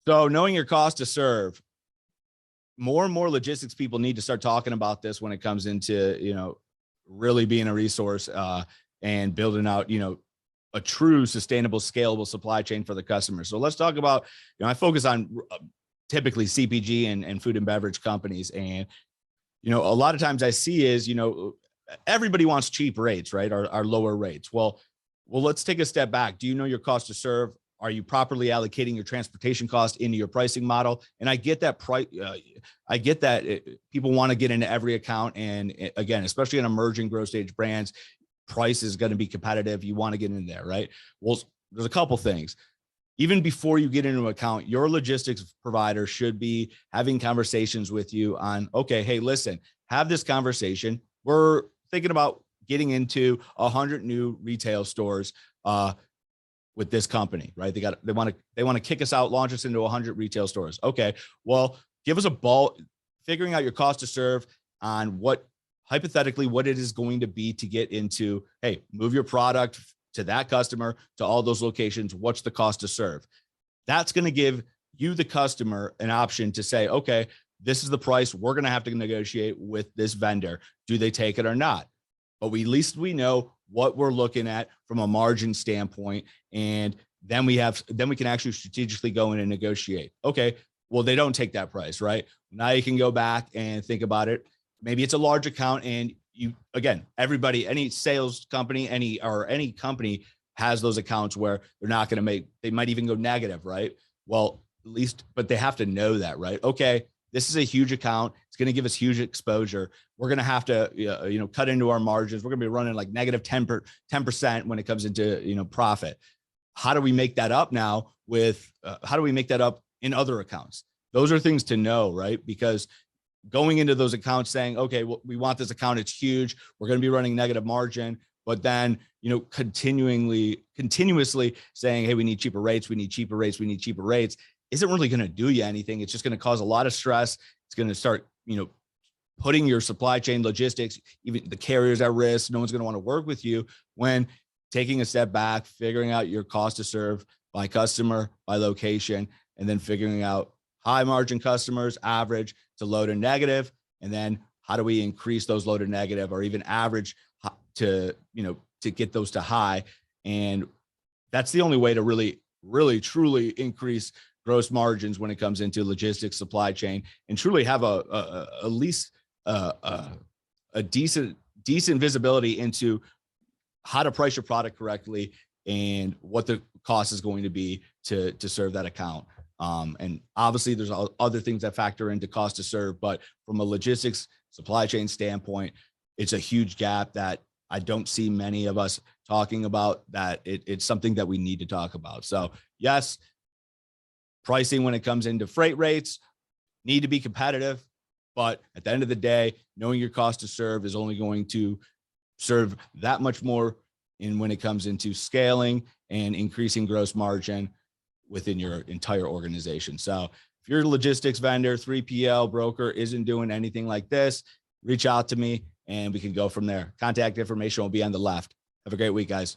So knowing your cost to serve, more and more logistics people need to start talking about this when it comes into, really being a resource and building out, a true sustainable, scalable supply chain for the customer. So let's talk about, I focus on typically CPG and food and beverage companies. And, a lot of times I see is, everybody wants cheap rates, right? Our lower rates. Well, let's take a step back. Do you know your cost to serve? Are you properly allocating your transportation cost into your pricing model? And I get that I get that people want to get into every account. And again, especially in emerging growth stage brands, price is going to be competitive. You want to get in there, right? Well, there's a couple things. Even before you get into an account, your logistics provider should be having conversations with you on, okay, hey, listen, have this conversation. We're thinking about getting into 100 new retail stores with this company, right? They want to kick us out, launch us into 100 retail stores. Okay, well, give us a ball, figuring out your cost to serve on hypothetically what it is going to be to get into, hey, move your product to that customer, to all those locations. What's the cost to serve? That's going to give you, the customer, an option to say, okay, this is the price we're going to have to negotiate with this vendor. Do they take it or not? But at least we know what we're looking at from a margin standpoint. And then we can actually strategically go in and negotiate. Okay, well, they don't take that price, right? Now you can go back and think about it. Maybe it's a large account, and everybody, any sales company, any company has those accounts where they're not going to they might even go negative, right? Well, but they have to know that, right? Okay, this is a huge account. It's going to give us huge exposure. We're going to have to, cut into our margins. We're going to be running like negative 10% when it comes into, profit. How do we make that up now how do we make that up in other accounts? Those are things to know, right? Because going into those accounts saying, okay, well, we want this account, it's huge, we're going to be running negative margin, but then, continuously saying, hey, we need cheaper rates, isn't really going to do you anything. It's just going to cause a lot of stress. It's going to start, putting your supply chain logistics, even the carriers, at risk. No one's going to want to work with you. When taking a step back, figuring out your cost to serve by customer, by location, and then figuring out high margin customers, average to low to negative, and then how do we increase those low to negative, or even average to get those to high. And that's the only way to really, really, truly increase gross margins when it comes into logistics, supply chain, and truly have at least a decent visibility into how to price your product correctly and what the cost is going to be to serve that account. And obviously there's other things that factor into cost to serve, but from a logistics supply chain standpoint, it's a huge gap that I don't see many of us talking about, that it's something that we need to talk about. So yes, pricing when it comes into freight rates need to be competitive, but at the end of the day, knowing your cost to serve is only going to serve that much more when it comes into scaling and increasing gross margin within your entire organization. So if your logistics vendor, 3PL broker isn't doing anything like this, reach out to me and we can go from there. Contact information will be on the left. Have a great week, guys.